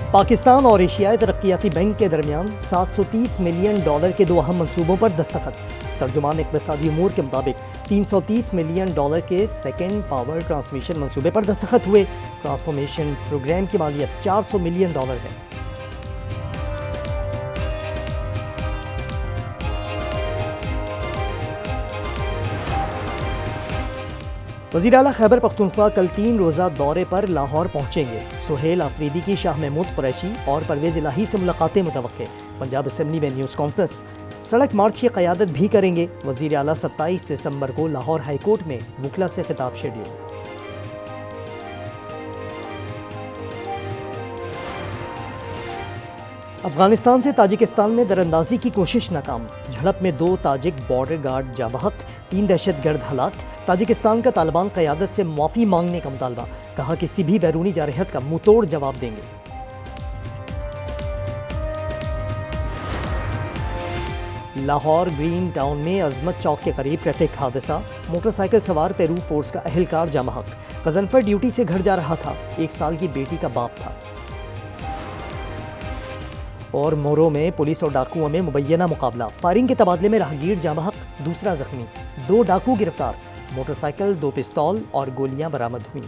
पाकिस्तान और एशियाई तरक्याती बैंक के दरमियान $730 मिलियन के दो अहम मंसूबों पर दस्तखत। तर्जुमान इक़्तिसादी उमूर के मुताबिक $330 मिलियन के सेकेंड पावर ट्रांसमिशन मंसूबे पर दस्तखत हुए। ट्रांसफॉर्मेशन प्रोग्राम की मालियत $400 मिलियन है। वज़ीर आला खैबर पख्तूनख्वा कल 3 रोज़ा दौरे पर लाहौर पहुंचेंगे। सुहेल आफरीदी की शाह महमूद कुरैशी और परवेज़ इलाही से मुलाकातें मुतवक्के। पंजाब असेंबली में न्यूज़ कॉन्फ्रेंस। सड़क मार्च की क़यादत भी करेंगे। वज़ीर आला 27 दिसंबर को लाहौर हाई कोर्ट में वुकला से खिताब शेड्यूल। अफगानिस्तान से ताजिकिस्तान में दरअंदाजी की कोशिश नाकाम। झड़प में 2 ताजिक बॉर्डर गार्ड जाँ बहक, 3 दहशतगर्द हलाक। ताजिकिस्तान का तालिबान क़यादत से माफ़ी मांगने का मुतालबा। कहा किसी भी बैरूनी जारहत का मुंह तोड़ जवाब देंगे। लाहौर ग्रीन टाउन में अजमत चौक के करीब ट्रैफिक हादसा। मोटरसाइकिल सवार पेरू फोर्स का अहलकार जाँ बहक। गजनफर ड्यूटी से घर जा रहा था। 1 साल की बेटी का बाप था। और मोरो में पुलिस और डाकुओं में मुबैना मुकाबला। फायरिंग के तबादले में राहगीर जाँ बहक, दूसरा जख्मी। 2 डाकू गिरफ्तार। मोटरसाइकिल, 2 पिस्तौल और गोलियां बरामद हुई।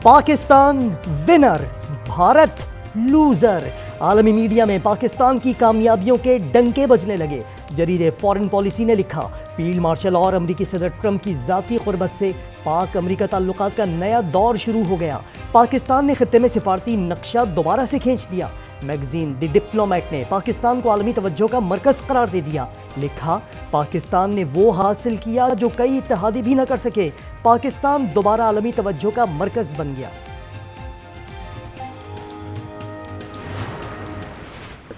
Pakistan winner, Bharat loser. आलमी मीडिया में पाकिस्तान की कामयाबियों के डंके बजने लगे। जरीदे फॉरेन पॉलिसी ने लिखा, फील्ड मार्शल और अमरीकी सदर ट्रंप की जाती कुर्बत से पाक अमरीका ताल्लुकात का नया दौर शुरू हो गया। पाकिस्तान ने खित्ते में सिफारती नक्शा दोबारा से खींच दिया। मैगजीन द डिप्लोमेट ने पाकिस्तान को आलमी तवज्जो का मरकज करार दे दिया। लिखा, पाकिस्तान ने वो हासिल किया जो कई इत्तेहादी भी न कर सके। पाकिस्तान दोबारा आलमी तवज्जो का मरकज बन गया।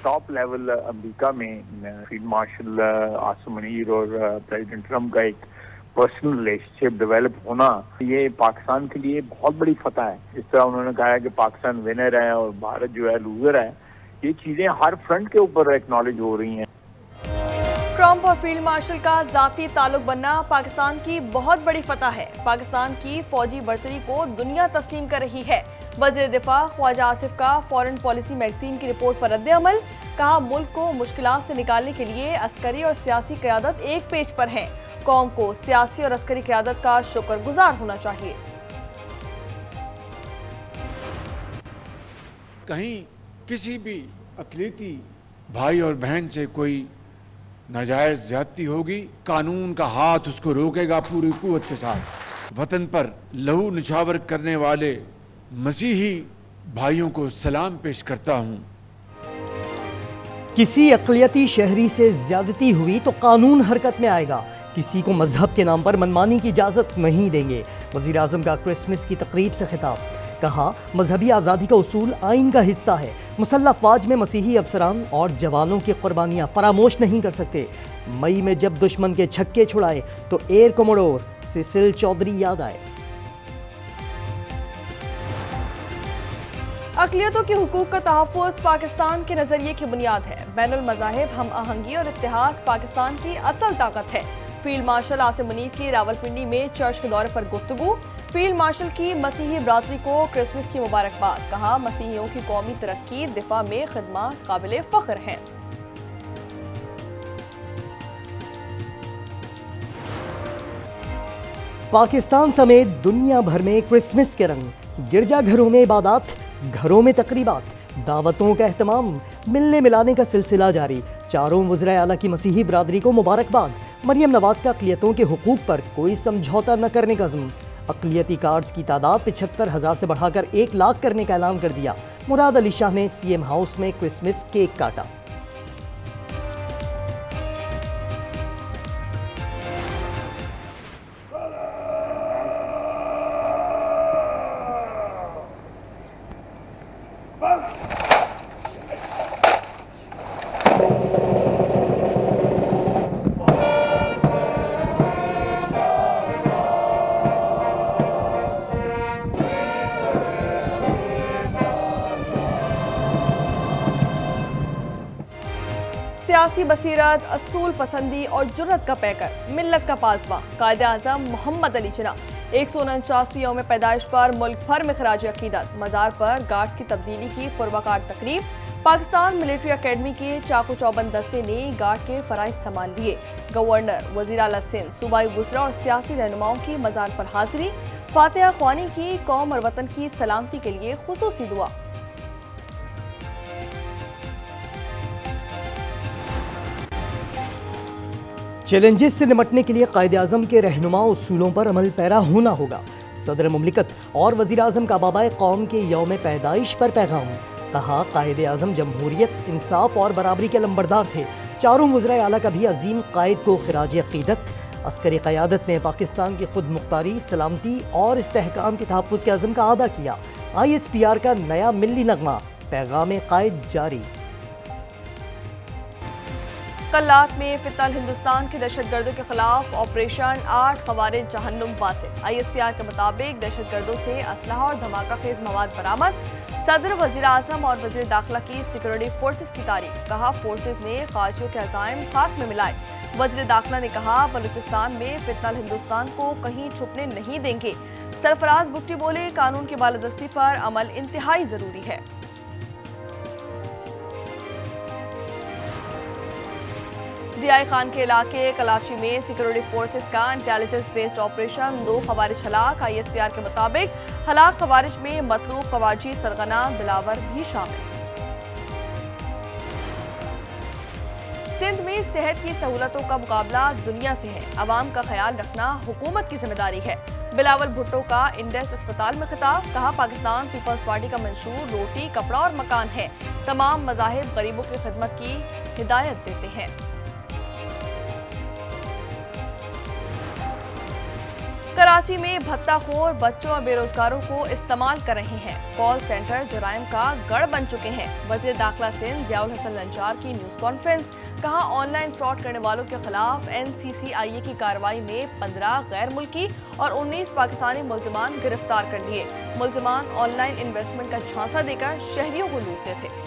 टॉप लेवल अमेरिका में फील्ड मार्शल आसिम मुनीर और प्रेसिडेंट ट्रंप का एक पर्सनल रिलेशनशिप डेवलप होना, ये पाकिस्तान के लिए बहुत बड़ी फतह है। जिस तरह उन्होंने कहा है कि पाकिस्तान विनर है और भारत जो है लूजर है, ये चीजें हर फ्रंट के ऊपर एक्नॉलेज हो रही हैं। ट्रंप और फील्ड मार्शल का जाती ताल्लुक बनना पाकिस्तान की बहुत बड़ी फतह है। पाकिस्तान की फौजी बर्तरी को दुनिया तस्लीम कर रही है। वज़ीर दिफा ख्वाजा आसिफ का फॉरेन पॉलिसी मैगजीन की रिपोर्ट पर रद्द अमल। कहा, मुल्क को मुश्किलात से निकालने के लिए अस्करी और सियासी क़यादत एक पेज पर है। कौम को सियासी और अस्करी क़यादत का शुक्रगुजार होना चाहिए। कहीं किसी भी अक़लीती भाई और बहन से कोई नाजायज ज्यादती होगी, कानून का हाथ उसको रोकेगा पूरी कुव्वत के साथ। वतन पर लहू निछावर करने वाले मसीही भाइयों को सलाम पेश करता हूँ। किसी अक़लियती शहरी से ज्यादती हुई तो कानून हरकत में आएगा। किसी को मजहब के नाम पर मनमानी की इजाज़त नहीं देंगे। वज़ीर आज़म का क्रिसमस की तकरीब से खिताब। कहा, मजहबी आज़ादी का उसूल आइन का हिस्सा है। मुसल्लह फ़ौज में मसीही अफसरान और जवानों की कुर्बानियाँ फरामोश नहीं कर सकते। मई में जब दुश्मन के छक्के छुड़ाए तो एयर कमोडोर सिसिल चौधरी याद आए। अक़लियतों के हुकूक का तहफ़्फ़ुज़ पाकिस्तान के नज़रिए की बुनियाद है। बैनुल मज़ाहिब हम आहंगी और इत्तेहाद पाकिस्तान की असल ताकत है। फील्ड मार्शल आसिम मुनीर की रावलपिंडी में चर्च के दौरे पर गुफ्तगू। फील्ड मार्शल की मसीही बरादरी को क्रिसमस की मुबारकबाद। कहा, मसीहियों की कौमी तरक्की दिफा में खिदमत काबिल फ़ख्र हैं। पाकिस्तान समेत दुनिया भर में क्रिसमस के रंग। गिरजाघरों में इबादत, घरों में तकरीबात, दावतों का एहतमाम, मिलने मिलाने का सिलसिला जारी। चारों वज़राए आला की मसीही बरादरी को मुबारकबाद। मरियम नवाज का अक़लियतों के हुकूक पर कोई समझौता न करने का ज़म्म। अक़लियती कार्ड्स की तादाद 75,000 से बढ़ाकर 1 लाख करने का ऐलान कर दिया। मुराद अली शाह ने सीएम हाउस में क्रिसमस केक काटा। सियासी बसीरत, असूल पसंदी और जुर्रत का पैकर, मिल्लत का पासबा, कायदे आज़म मोहम्मद अली जिन्ना 149वीं यौम पैदाइश पर मुल्क भर में खराज अकीदत। मज़ार पर गार्ड्स की तब्दीली की पुरवकार तकरीब। पाकिस्तान मिलिट्री अकेडमी के चाकू चौबंद दस्ते ने गार्ड के फराइज संभाल लिए। गवर्नर, वज़ीर आला सिंध, सूबाई वुज़रा और सियासी रहनुमाओं की मज़ार पर हाजिरी। फातिहा ख्वानी की कौम और वतन की सलामती के लिए खुसूसी दुआ। चैलेंजेस से निपटने के लिए कायद-ए-आज़म के रहनुमा उसूलों पर अमल पैरा होना होगा। सदर मुमलिकत और वज़ीर आज़म का बाबाए कौम के यौम पैदाइश पर पैगाम। कहा, कायद-ए-आज़म जमहूरियत, इंसाफ और बराबरी के लंबरदार थे। चारों वज़राए आला का भी अजीम कायद को खिराज अक़ीदत। अस्करी क़यादत ने पाकिस्तान की खुद मुख्तारी, सलामती और इस्तेहकाम के तहफ़्फ़ुज़ के अज़म का अदा किया। ISPR का नया मिल्ली नगमा, पैगाम कायद जारी। कल्लात में फितनल हिंदुस्तान के दहशतगर्दों के खिलाफ ऑपरेशन 8 खवारिज जहन्नुम वासिल। ISPR के मुताबिक दहशतगर्दों से असलहा और धमाका खेज मवाद बरामद। सदर, वज़ीर आज़म और वज़ीर दाखिला की सिक्योरिटी फोर्सेस की तारीफ। कहा, फोर्सेस ने खारजियों के अज़ाइम खाक में मिलाए। वज़ीर दाखिला ने कहा, बलूचिस्तान में फितनल हिंदुस्तान को कहीं छुपने नहीं देंगे। सरफराज भुट्टी बोले, कानून की बालादस्ती पर अमल इंतहाई ज़रूरी है। DI खान के इलाके कराची में सिक्योरिटी फोर्सेस का इंटेलिजेंस बेस्ड ऑपरेशन, 2 खवारिज हलाक। ISPR के मुताबिक हलाक खवारिज में मतलूब खवारजी सरगना दिलावर भी शामिल। सिंध में सेहत की सहूलतों का मुकाबला दुनिया से है। अवाम का ख्याल रखना हुकूमत की जिम्मेदारी है। बिलावल भुट्टो का इंडेस अस्पताल में खिताब। कहा, पाकिस्तान पीपल्स पार्टी का मंशूर रोटी, कपड़ा और मकान है। तमाम मज़ाहिब गरीबों की खिदमत की हिदायत देते हैं। कराची में भत्ताखोर बच्चों और बेरोजगारों को इस्तेमाल कर रहे हैं। कॉल सेंटर जराइम का गढ़ बन चुके हैं। वज़ीर दाखिला सिंध ज़ियाउल हसन लंचार की न्यूज़ कॉन्फ्रेंस। कहा, ऑनलाइन फ्रॉड करने वालों के खिलाफ NCCIA की कार्रवाई में 15 गैर मुल्की और 19 पाकिस्तानी मुल्जिमान गिरफ्तार कर लिए। मुल्जिमान ऑनलाइन इन्वेस्टमेंट का झांसा देकर शहरियों को लूटते थे।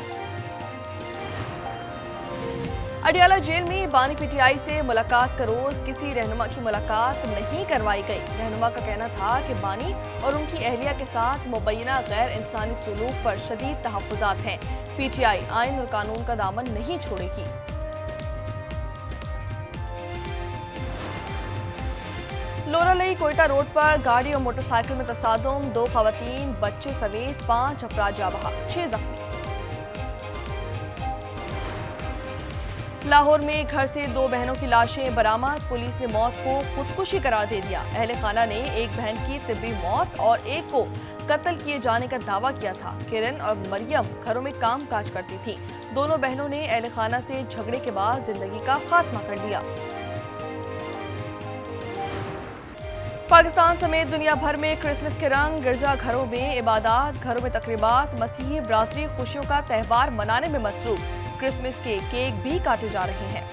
अडियाला जेल में बानी PTI से मुलाकात का रोज किसी रहनुमा की मुलाकात नहीं करवाई गई। रहनुमा का कहना था कि बानी और उनकी अहलिया के साथ मुबैना गैर इंसानी सलूक पर शदीद तहफ़्फ़ुज़ात हैं। PTI आइन और कानून का दामन नहीं छोड़ेगी। लोरालई कोयटा रोड पर गाड़ी और मोटरसाइकिल में तसादुम, 2 खवातीन, बच्चे समेत 5 अफराद जा बहा, 6 जख्मी। लाहौर में घर से 2 बहनों की लाशें बरामद। पुलिस ने मौत को खुदकुशी करार दे दिया। अहले खाना ने एक बहन की तिब्बी मौत और एक को कत्ल किए जाने का दावा किया था। किरण और मरियम घरों में काम काज करती थी। दोनों बहनों ने अहले खाना से झगड़े के बाद जिंदगी का खात्मा कर दिया। पाकिस्तान समेत दुनिया भर में क्रिसमस के रंग। गिरजा घरों में इबादत, घरों में तकरीबात। मसीही बरादरी खुशियों का त्यौहार मनाने में मसरूफ। क्रिसमस के केक भी काटे जा रहे हैं।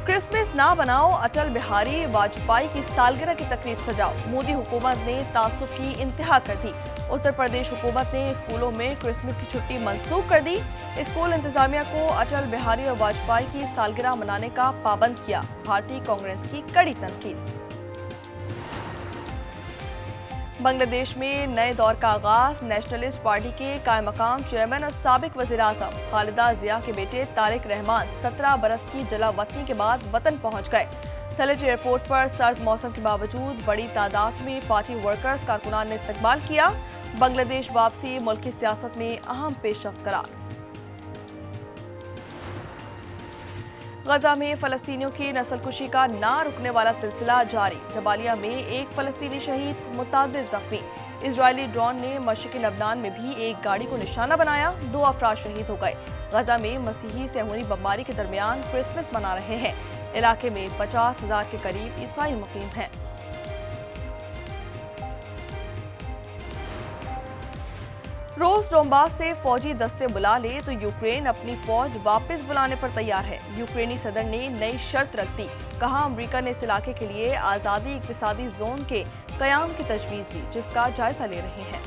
क्रिसमस ना बनाओ, अटल बिहारी वाजपेयी की सालगिरह की तकरीब सजाओ। मोदी हुकूमत ने तासुब की इंतहा कर दी। उत्तर प्रदेश हुकूमत ने स्कूलों में क्रिसमस की छुट्टी मंसूख कर दी। स्कूल इंतजामिया को अटल बिहारी और वाजपेयी की सालगिरह मनाने का पाबंद किया। भारतीय कांग्रेस की कड़ी तनकीद। बांग्लादेश में नए दौर का आगाज। नेशनलिस्ट पार्टी के कायम मकाम चेयरमैन और साबिक वज़ीर आज़म खालिदा जिया के बेटे तारिक रहमान 17 बरस की जलावतनी के बाद वतन पहुंच गए। सलेट एयरपोर्ट पर सर्द मौसम के बावजूद बड़ी तादाद में पार्टी वर्कर्स कारकुनान ने इस्तकबाल किया। बांग्लादेश वापसी मुल्क की सियासत में अहम पेशरफ्त करार। गजा में फलस्तीनियों की नस्लकुशी का ना रुकने वाला सिलसिला जारी। जबालिया में एक फलस्तीनी शहीद, मुतादिद जख्मी। इजरायली ड्रोन ने मशरिकी लबनान में भी एक गाड़ी को निशाना बनाया, 2 अफराद शहीद हो गए। गजा में मसीही सेहूनी बमबारी के दरमियान क्रिसमस मना रहे हैं। इलाके में 50,000 के करीब ईसाई मुकीम हैं। रूस डोंबास से फौजी दस्ते बुला ले तो यूक्रेन अपनी फौज वापस बुलाने पर तैयार है। यूक्रेनी सदर ने नई शर्त रख दी। कहा, अमेरिका ने इस इलाके के लिए आज़ादी इक़्तिसादी जोन के क़याम की तजवीज़ दी, जिसका जायजा ले रहे हैं।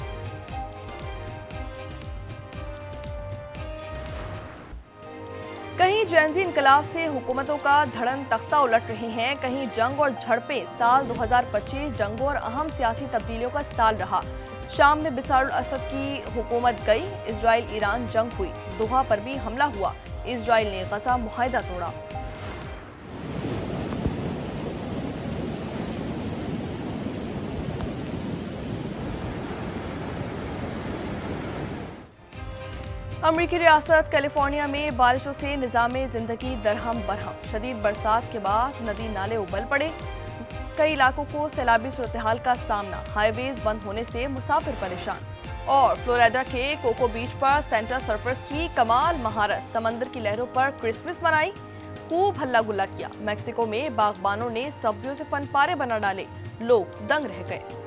कहीं जेनजी इनकलाब से हुकूमतों का धड़न तख्ता उलट रहे हैं, कहीं जंग और झड़पें। साल 2025 जंगों और अहम सियासी तब्दीलियों का साल रहा। शाम में बिसारुल असद की हुकूमत गई, इजराइल ईरान जंग हुई, दोहा पर भी हमला हुआ, इजराइल ने गजा मुआहदा तोड़ा। अमरीकी रियासत कैलिफोर्निया में बारिशों से निज़ामे ज़िंदगी दरहम बरहम। शदीद बरसात के बाद नदी नाले उबल पड़े, कई इलाकों को सैलाबी सूरत-ए-हाल का सामना। हाईवेज बंद होने से मुसाफिर परेशान। और फ्लोरिडा के कोको बीच पर सेंटा सर्फर्स की कमाल महारत, समंदर की लहरों पर क्रिसमस मनाई, खूब हल्ला गुल्ला किया। मैक्सिको में बागबानों ने सब्जियों से फनपारे बना डाले, लोग दंग रह गए।